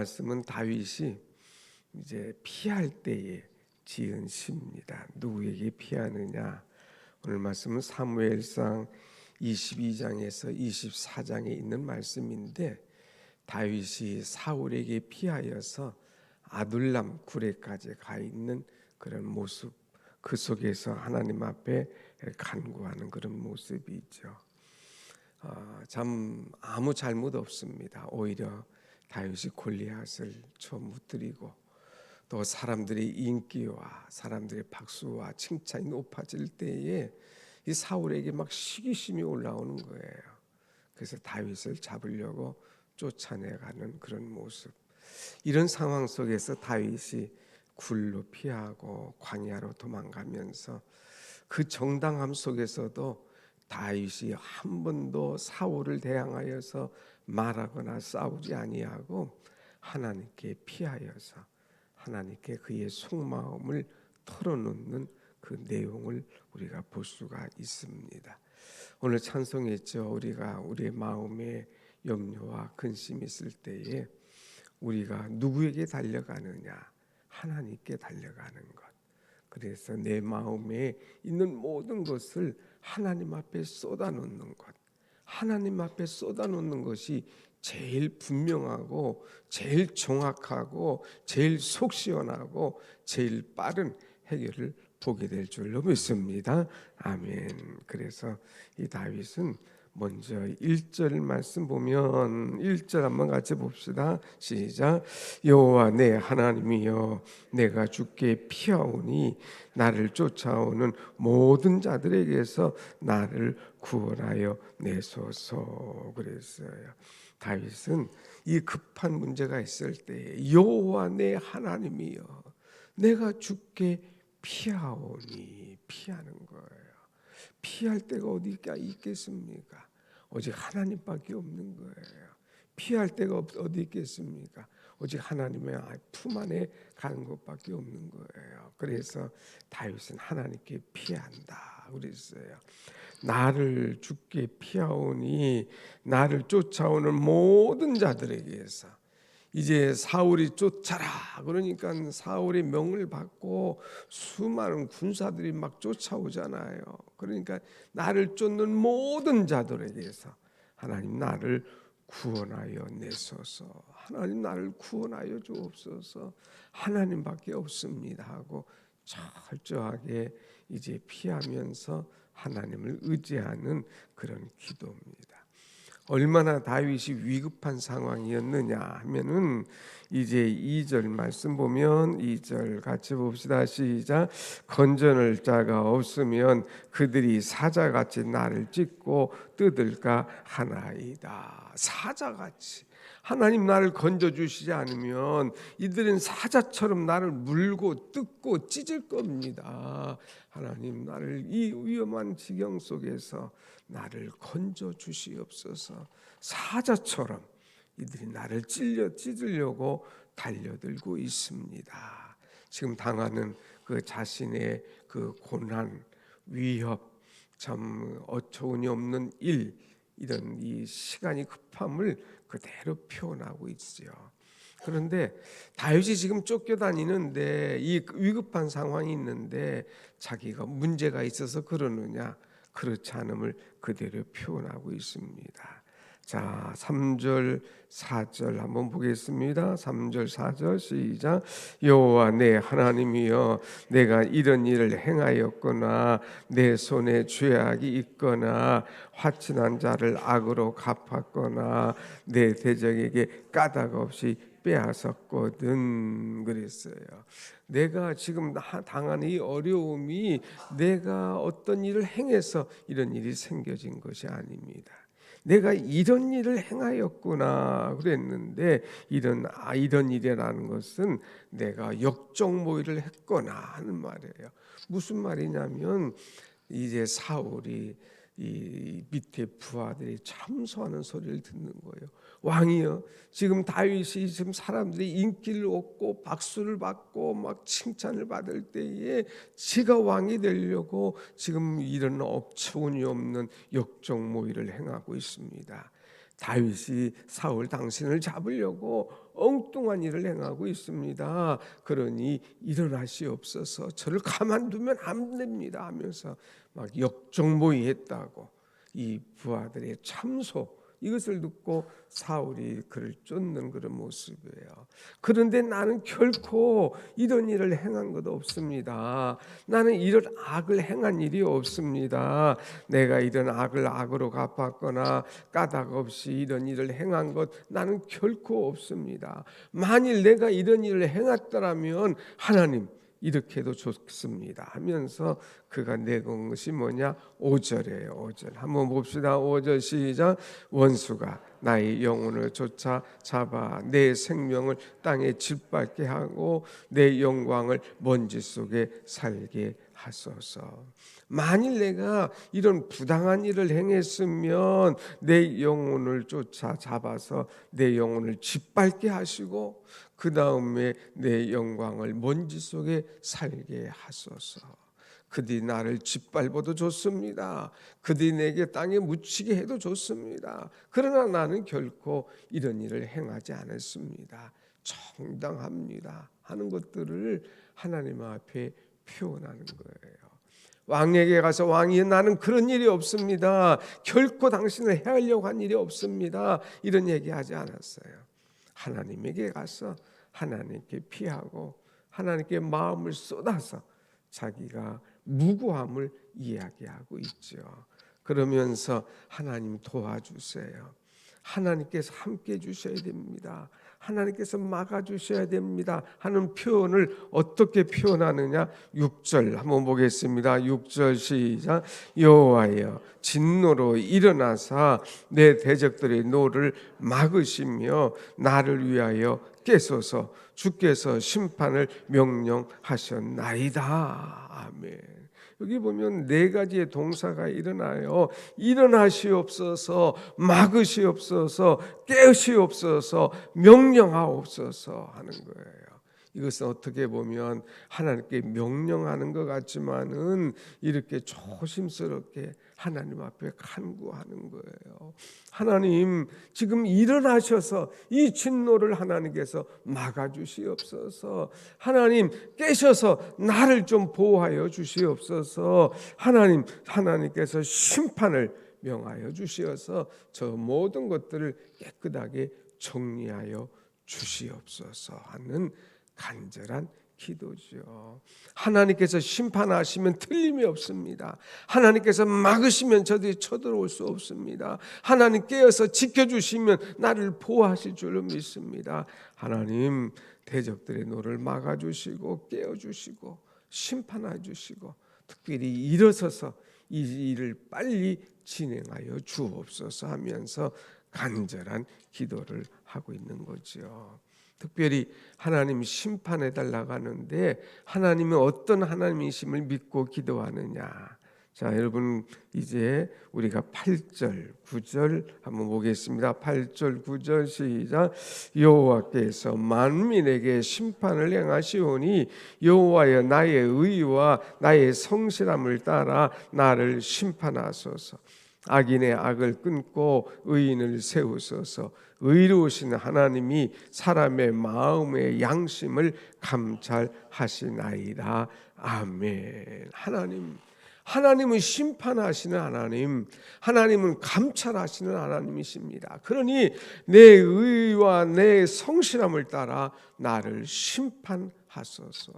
말씀은 다윗이 이제 피할 때에 지은 시입니다. 누구에게 피하느냐? 오늘 말씀은 사무엘상 22장에서 24장에 있는 말씀인데, 다윗이 사울에게 피하여서 아둘람 굴에까지 가 있는 그런 모습, 그 속에서 하나님 앞에 간구하는 그런 모습이 있죠. 참 아무 잘못 없습니다. 오히려 다윗이 골리앗을 쳐무뜨리고 또 사람들의 인기와 사람들의 박수와 칭찬이 높아질 때에 이 사울에게 막 시기심이 올라오는 거예요. 그래서 다윗을 잡으려고 쫓아내가는 그런 모습. 이런 상황 속에서 다윗이 굴로 피하고 광야로 도망가면서 그 정당함 속에서도 다윗이 한 번도 사울을 대항하여서 말하거나 싸우지 아니하고 하나님께 피하여서 하나님께 그의 속마음을 털어놓는 그 내용을 우리가 볼 수가 있습니다. 오늘 찬송했죠. 우리가 우리의 마음에 염려와 근심이 있을 때에 우리가 누구에게 달려가느냐? 하나님께 달려가는 것. 그래서 내 마음에 있는 모든 것을 하나님 앞에 쏟아놓는 것, 하나님 앞에 쏟아놓는 것이 제일 분명하고 제일 정확하고 제일 속 시원하고 제일 빠른 해결을 보게 될 줄로 믿습니다. 아멘. 그래서 이 다윗은 먼저 1절 말씀 보면 1절 한번 같이 봅시다. 시작. 여호와 내 하나님이여, 내가 주께 피하오니 나를 쫓아오는 모든 자들에게서 나를 구원하여 내소서. 그랬어요. 다윗은 이 급한 문제가 있을 때 여호와 내 하나님이여, 내가 주께 피하오니, 피하는 거예요. 피할 데가 어디가 있겠습니까? 오직 하나님밖에 없는 거예요. 피할 데가 어디 있겠습니까? 오직 하나님의 품 안에 가는 것밖에 없는 거예요. 그래서 다윗은 하나님께 피한다 그랬어요. 나를 주께 피하오니, 나를 쫓아오는 모든 자들에게서. 이제 사울이 쫓아라 그러니까 사울의 명을 받고 수많은 군사들이 막 쫓아오잖아요. 그러니까 나를 쫓는 모든 자들에게서 하나님 나를 구원하여 내소서, 하나님 나를 구원하여 주옵소서, 하나님밖에 없습니다 하고 철저하게 이제 피하면서 하나님을 의지하는 그런 기도입니다. 얼마나 다윗이 위급한 상황이었느냐 하면은 이제 2절 말씀 보면 2절 같이 봅시다. 시작. 건져낼 자가 없으면 그들이 사자같이 나를 찢고 뜯을까 하나이다. 사자같이 하나님 나를 건져주시지 않으면 이들은 사자처럼 나를 물고 뜯고 찢을 겁니다. 하나님 나를 이 위험한 지경 속에서 나를 건져주시옵소서. 사자처럼 이들이 나를 찢으려고 달려들고 있습니다. 지금 당하는 그 자신의 그 고난, 위협, 참 어처구니 없는 일, 이런 이 시간이 급함을 그대로 표현하고 있어요. 그런데 다윗이 지금 쫓겨다니는데 이 위급한 상황이 있는데 자기가 문제가 있어서 그러느냐? 그렇지 않음을 그대로 표현하고 있습니다. 자, 3절 4절 한번 보겠습니다. 3절 4절 시작. 여호와 내 하나님이여, 내가 이런 일을 행하였거나 내 손에 죄악이 있거나 화친한 자를 악으로 갚았거나 내 대적에게 까닭 없이 빼앗았거든 그랬어요. 내가 지금 당하는 이 어려움이 내가 어떤 일을 행해서 이런 일이 생겨진 것이 아닙니다. 내가 이런 일을 행하였구나 그랬는데 이런 일이라는 것은 내가 역적모의를 했거나 하는 말이에요. 무슨 말이냐면 이제 사울이 이 밑에 부하들이 참소하는 소리를 듣는 거예요. 왕이여, 지금 다윗이 지금 사람들이 인기를 얻고 박수를 받고 막 칭찬을 받을 때에 지가 왕이 되려고 지금 이런 어처구니 없는 역적모의를 행하고 있습니다. 다윗이 사울 당신을 잡으려고 엉뚱한 일을 행하고 있습니다. 그러니 일어나시옵소서, 저를 가만두면 안 됩니다 하면서 막 역정모의했다고. 이 부하들의 참소, 이것을 듣고 사울이 그를 쫓는 그런 모습이에요. 그런데 나는 결코 이런 일을 행한 것 없습니다. 나는 이런 악을 행한 일이 없습니다. 내가 이런 악을 악으로 갚았거나 까닭 없이 이런 일을 행한 것 나는 결코 없습니다. 만일 내가 이런 일을 행했더라면 하나님 이렇게 해도 좋습니다 하면서 그가 내건 것이 뭐냐? 5절이에요. 5절 한번 봅시다. 5절 시작. 원수가 나의 영혼을 쫓아 잡아 내 생명을 땅에 짓밟게 하고 내 영광을 먼지 속에 살게 하소서. 만일 내가 이런 부당한 일을 행했으면 내 영혼을 쫓아 잡아서 내 영혼을 짓밟게 하시고 그 다음에 내 영광을 먼지 속에 살게 하소서. 그들이 나를 짓밟아도 좋습니다. 그들이 내게 땅에 묻히게 해도 좋습니다. 그러나 나는 결코 이런 일을 행하지 않았습니다. 정당합니다 하는 것들을 하나님 앞에 표현하는 거예요. 왕에게 가서 왕이 나는 그런 일이 없습니다. 결코 당신을 해하려고 한 일이 없습니다. 이런 얘기하지 않았어요. 하나님에게 가서 하나님께 피하고 하나님께 마음을 쏟아서 자기가 무고함을 이야기하고 있죠. 그러면서 하나님 도와주세요. 하나님께서 함께 주셔야 됩니다. 하나님께서 막아주셔야 됩니다 하는 표현을 어떻게 표현하느냐? 6절 한번 보겠습니다. 6절 시작. 여호와여 진노로 일어나사 내 대적들의 노를 막으시며 나를 위하여 깨소서. 주께서 심판을 명령하셨나이다. 아멘. 여기 보면 네 가지의 동사가 일어나요. 일어나시옵소서, 막으시옵소서, 깨우시옵소서, 명령하옵소서 하는 거예요. 이것은 어떻게 보면 하나님께 명령하는 것 같지만은 이렇게 조심스럽게 하나님 앞에 간구하는 거예요. 하나님 지금 일어나셔서 이 진노를 하나님께서 막아주시옵소서. 하나님 깨셔서 나를 좀 보호하여 주시옵소서. 하나님께서 심판을 명하여 주시어서 저 모든 것들을 깨끗하게 정리하여 주시옵소서 하는 간절한 기도죠. 하나님께서 심판하시면 틀림이 없습니다. 하나님께서 막으시면 저들이 쳐들어올 수 없습니다. 하나님 깨어서 지켜주시면 나를 보호하실 줄로 믿습니다. 하나님 대적들의 노를 막아주시고 깨어주시고 심판해 주시고 특별히 일어서서 이 일을 빨리 진행하여 주옵소서 하면서 간절한 기도를 하고 있는 거죠. 특별히 하나님 심판해 달라고 하는데 하나님은 어떤 하나님이심을 믿고 기도하느냐. 자, 여러분 이제 우리가 8절, 9절 한번 보겠습니다. 8절, 9절 시작. 여호와께서 만민에게 심판을 행하시오니 여호와여 나의 의와 나의 성실함을 따라 나를 심판하소서. 악인의 악을 끊고 의인을 세우소서. 의로우신 하나님이 사람의 마음의 양심을 감찰하시나이다. 아멘. 하나님은 심판하시는 하나님, 하나님은 감찰하시는 하나님이십니다. 그러니 내 의와 내 성실함을 따라 나를 심판하소서.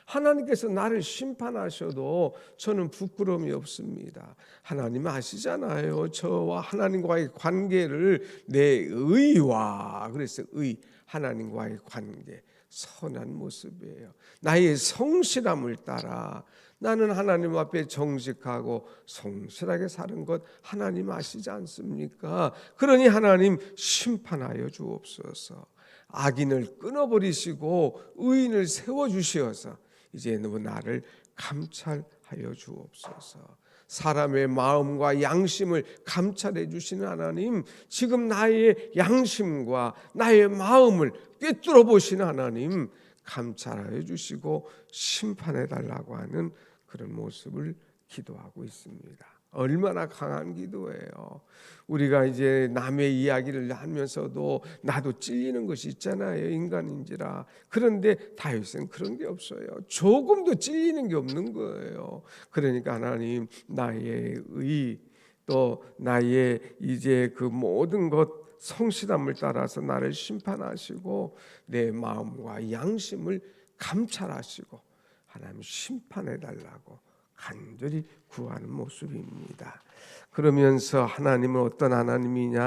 하나님께서 나를 심판하셔도 저는 부끄러움이 없습니다. 하나님 아시잖아요. 저와 하나님과의 관계를 내 의와, 그래서 하나님과의 관계, 선한 모습이에요. 나의 성실함을 따라 나는 하나님 앞에 정직하고 성실하게 사는 것 하나님 아시지 않습니까? 그러니 하나님 심판하여 주옵소서. 악인을 끊어버리시고 의인을 세워주시어서 이제 나를 감찰하여 주옵소서. 사람의 마음과 양심을 감찰해 주시는 하나님, 지금 나의 양심과 나의 마음을 꿰뚫어 보시는 하나님, 감찰하여 주시고 심판해 달라고 하는 그런 모습을 기도하고 있습니다. 얼마나 강한 기도예요. 우리가 이제 남의 이야기를 하면서도 나도 찔리는 것이 있잖아요. 인간인지라. 그런데 다윗은 그런 게 없어요. 조금도 찔리는 게 없는 거예요. 그러니까 하나님, 나의 의, 또 나의 이제 그 모든 것 성실함을 따라서 나를 심판하시고 내 마음과 양심을 감찰하시고 하나님 심판해 달라고 간절히 구하는 모습입니다. 그러면서 하나님은 어떤 하나님이냐?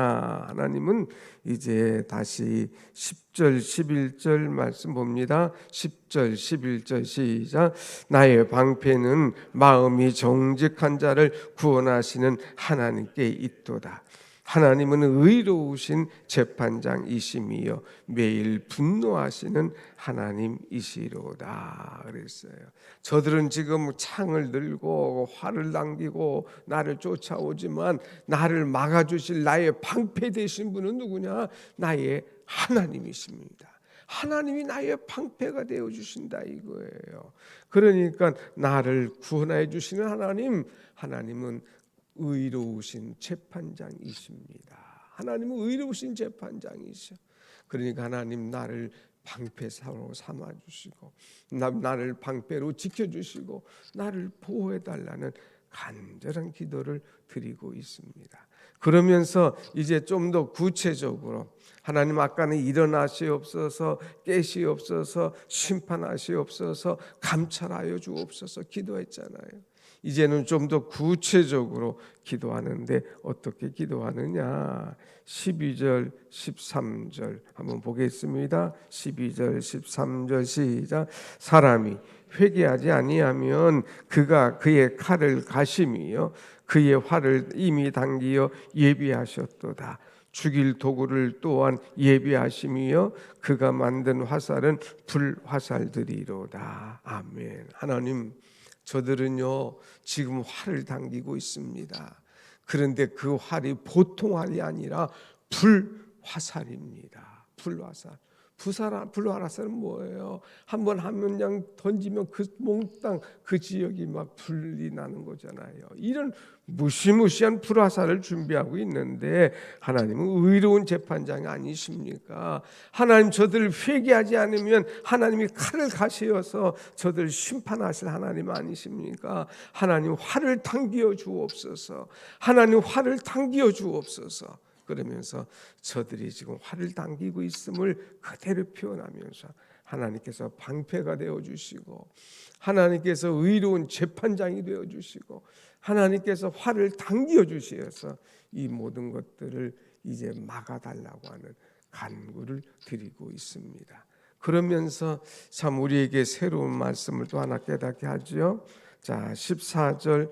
하나님은 이제 다시 10절 11절 말씀 봅니다. 10절 11절 시작. 나의 방패는 마음이 정직한 자를 구원하시는 하나님께 있도다. 하나님은 의로우신 재판장이심이요 매일 분노하시는 하나님이시로다 그랬어요. 저들은 지금 창을 들고 활을 당기고 나를 쫓아오지만 나를 막아주실 나의 방패 되신 분은 누구냐? 나의 하나님이십니다. 하나님이 나의 방패가 되어 주신다 이거예요. 그러니까 나를 구원해 주시는 하나님은 의로우신 재판장이십니다. 하나님은 의로우신 재판장이셔. 그러니까 하나님 나를 방패사로 삼아주시고 나를 방패로 지켜주시고 나를 보호해달라는 간절한 기도를 드리고 있습니다. 그러면서 이제 좀 더 구체적으로 하나님 아까는 일어나시옵소서 깨시옵소서 심판하시옵소서 감찰하여 주옵소서 기도했잖아요. 이제는 좀 더 구체적으로 기도하는데 어떻게 기도하느냐? 12절 13절 한번 보겠습니다. 12절 13절 시작. 사람이 회개하지 아니하면 그가 그의 칼을 가심이요 그의 활을 이미 당기어 예비하셨도다. 죽일 도구를 또한 예비하심이요 그가 만든 화살은 불화살들이로다. 아멘. 하나님, 저들은요 지금 활을 당기고 있습니다. 그런데 그 활이 보통 활이 아니라 불화살입니다. 불화살. 불화살은 뭐예요? 한번 하면 그냥 던지면 그 몽땅 그 지역이 막 불이 나는 거잖아요. 이런 무시무시한 불화살을 준비하고 있는데 하나님은 의로운 재판장이 아니십니까? 하나님 저들을 회개하지 않으면 하나님이 칼을 가시어서 저들 심판하실 하나님 아니십니까? 하나님 활을 당기어 주옵소서. 하나님 활을 당기어 주옵소서. 그러면서 저들이 지금 활을 당기고 있음을 그대로 표현하면서 하나님께서 방패가 되어주시고 하나님께서 의로운 재판장이 되어주시고 하나님께서 활을 당겨 주시어서 이 모든 것들을 이제 막아달라고 하는 간구를 드리고 있습니다. 그러면서 참 우리에게 새로운 말씀을 또 하나 깨닫게 하죠. 자, 14절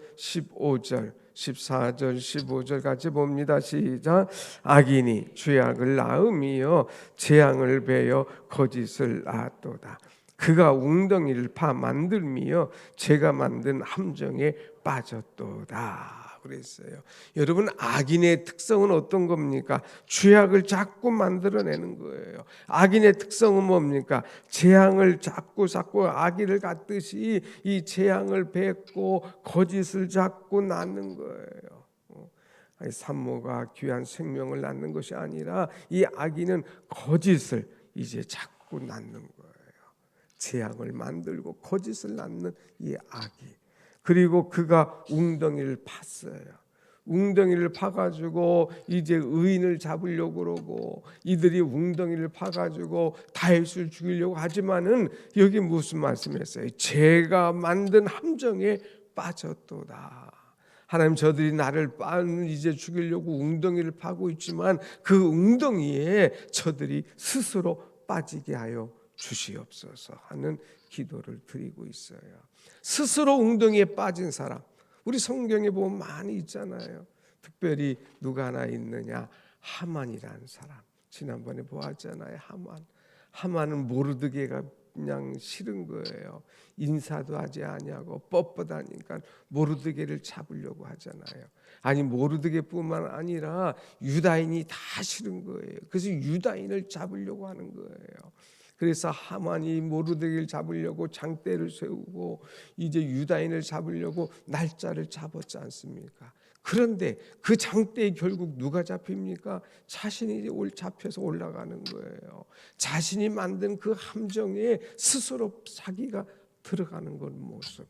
15절 같이 봅니다. 시작. 악인이 죄악을 낳음이요 재앙을 베어 거짓을 낳았도다. 그가 웅덩이를 파 만들미요 제가 만든 함정에 빠졌도다. 그랬어요. 여러분, 악인의 특성은 어떤 겁니까? 죄악을 자꾸 만들어내는 거예요. 악인의 특성은 뭡니까? 재앙을 자꾸 악인을 갖듯이 이 재앙을 뱉고 거짓을 자꾸 낳는 거예요. 산모가 귀한 생명을 낳는 것이 아니라 이 악인은 거짓을 이제 자꾸 낳는 거예요. 재앙을 만들고 거짓을 낳는 이 악이. 그리고 그가 웅덩이를 팠어요. 웅덩이를 파가지고 이제 의인을 잡으려고 그러고 이들이 웅덩이를 파가지고 다윗을 죽이려고 하지만은 여기 무슨 말씀했어요? 제가 만든 함정에 빠졌도다. 하나님, 저들이 나를 이제 죽이려고 웅덩이를 파고 있지만 그 웅덩이에 저들이 스스로 빠지게 하여 주시옵소서 하는 기도를 드리고 있어요. 스스로 웅덩이에 빠진 사람, 우리 성경에 보면 많이 있잖아요. 특별히 누가 하나 있느냐? 하만이라는 사람. 지난번에 보았잖아요. 하만은 모르드게가 그냥 싫은 거예요. 인사도 하지 아니하고 뻣뻣하니까 모르드게를 잡으려고 하잖아요. 아니, 모르드게뿐만 아니라 유다인이 다 싫은 거예요. 그래서 유다인을 잡으려고 하는 거예요. 그래서 하만이 모르드게를 잡으려고 장대를 세우고 이제 유다인을 잡으려고 날짜를 잡았지 않습니까? 그런데 그 장대에 결국 누가 잡힙니까? 자신이 잡혀서 올라가는 거예요. 자신이 만든 그 함정에 스스로 자기가 들어가는 그 모습.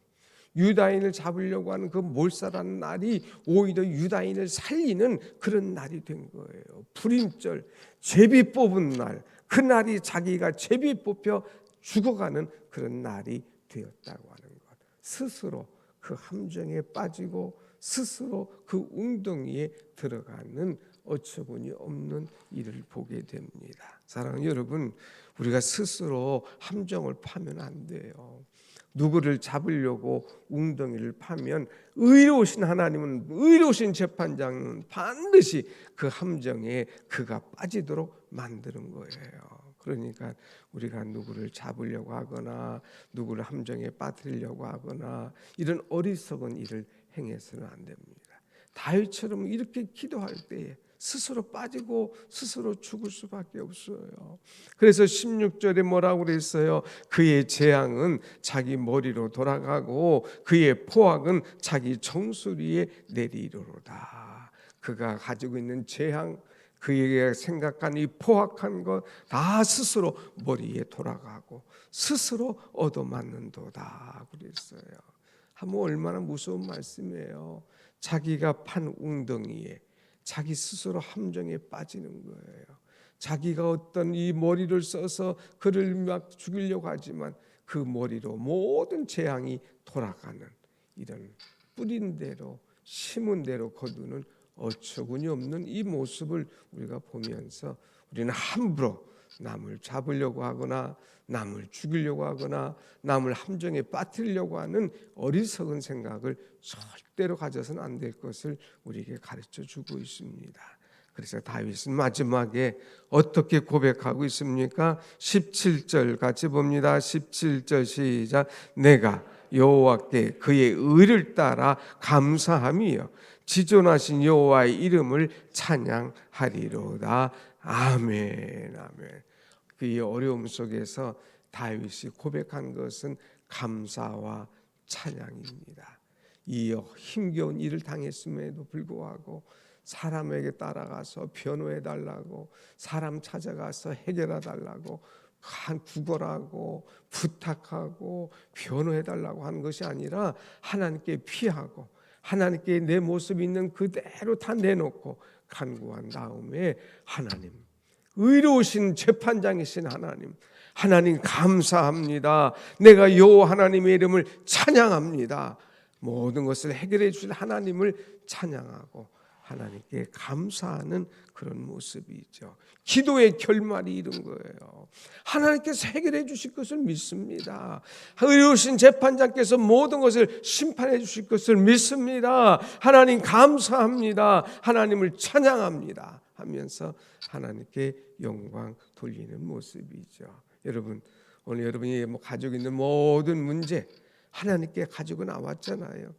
유다인을 잡으려고 하는 그 몰살하는 날이 오히려 유다인을 살리는 그런 날이 된 거예요. 불임절, 제비 뽑은 날, 그 날이 자기가 제비 뽑혀 죽어가는 그런 날이 되었다고 하는 것. 스스로 그 함정에 빠지고 스스로 그 웅덩이에 들어가는 어처구니 없는 일을 보게 됩니다. 사랑하는 여러분, 우리가 스스로 함정을 파면 안 돼요. 누구를 잡으려고 웅덩이를 파면 의로우신 하나님은, 의로우신 재판장은 반드시 그 함정에 그가 빠지도록 만드는 거예요. 그러니까 우리가 누구를 잡으려고 하거나 누구를 함정에 빠뜨리려고 하거나 이런 어리석은 일을 행해서는 안 됩니다. 다윗처럼 이렇게 기도할 때에 스스로 빠지고 스스로 죽을 수밖에 없어요. 그래서 16절에 뭐라고 그랬어요? 그의 재앙은 자기 머리로 돌아가고 그의 포악은 자기 정수리에 내리리로다. 그가 가지고 있는 재앙, 그에게 생각한 이 포악한 것 다 스스로 머리에 돌아가고 스스로 얻어맞는도다 그랬어요. 하면 얼마나 무서운 말씀이에요. 자기가 판 웅덩이에 자기 스스로 함정에 빠지는 거예요. 자기가 어떤 이 머리를 써서 그를 막 죽이려고 하지만 그 머리로 모든 재앙이 돌아가는 이런 뿌린 대로 심은 대로 거두는 어처구니 없는 이 모습을 우리가 보면서 우리는 함부로 남을 잡으려고 하거나 남을 죽이려고 하거나 남을 함정에 빠뜨리려고 하는 어리석은 생각을 절대로 가져서는 안 될 것을 우리에게 가르쳐 주고 있습니다. 그래서 다윗은 마지막에 어떻게 고백하고 있습니까? 17절 같이 봅니다. 17절 시작. 내가 여호와께 그의 의를 따라 감사함이요 지존하신 여호와의 이름을 찬양하리로다. 아멘. 아멘. 그 어려움 속에서 다윗이 고백한 것은 감사와 찬양입니다. 이 힘겨운 일을 당했음에도 불구하고 사람에게 따라가서 변호해달라고, 사람 찾아가서 해결해달라고 구걸하고 부탁하고 변호해달라고 하는 것이 아니라 하나님께 피하고 하나님께 내 모습 있는 그대로 다 내놓고 간구한 다음에 하나님, 의로우신 재판장이신 하나님, 하나님 감사합니다. 내가 여호와 하나님의 이름을 찬양합니다. 모든 것을 해결해 주실 하나님을 찬양하고 하나님께 감사하는 그런 모습이죠. 기도의 결말이 이런 거예요. 하나님께서 해결해 주실 것을 믿습니다. 의로우신 재판장께서 모든 것을 심판해 주실 것을 믿습니다. 하나님 감사합니다. 하나님을 찬양합니다 하면서 하나님께 영광 돌리는 모습이죠. 여러분, 오늘 여러분이 가지고 있는 모든 문제 하나님께 가지고 나왔잖아요.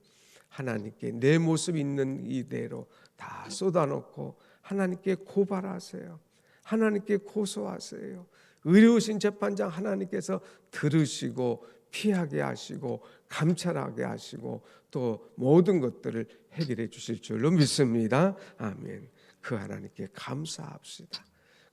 하나님께 내 모습 있는 이대로 다 쏟아놓고 하나님께 고발하세요. 하나님께 고소하세요. 의로우신 재판장 하나님께서 들으시고 피하게 하시고 감찰하게 하시고 또 모든 것들을 해결해 주실 줄로 믿습니다. 아멘. 그 하나님께 감사합시다.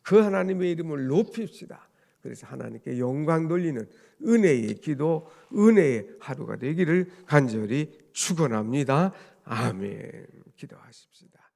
그 하나님의 이름을 높입시다. 그래서 하나님께 영광 돌리는 은혜의 기도, 은혜의 하루가 되기를 간절히 축원합니다. 아멘. 기도하십시다.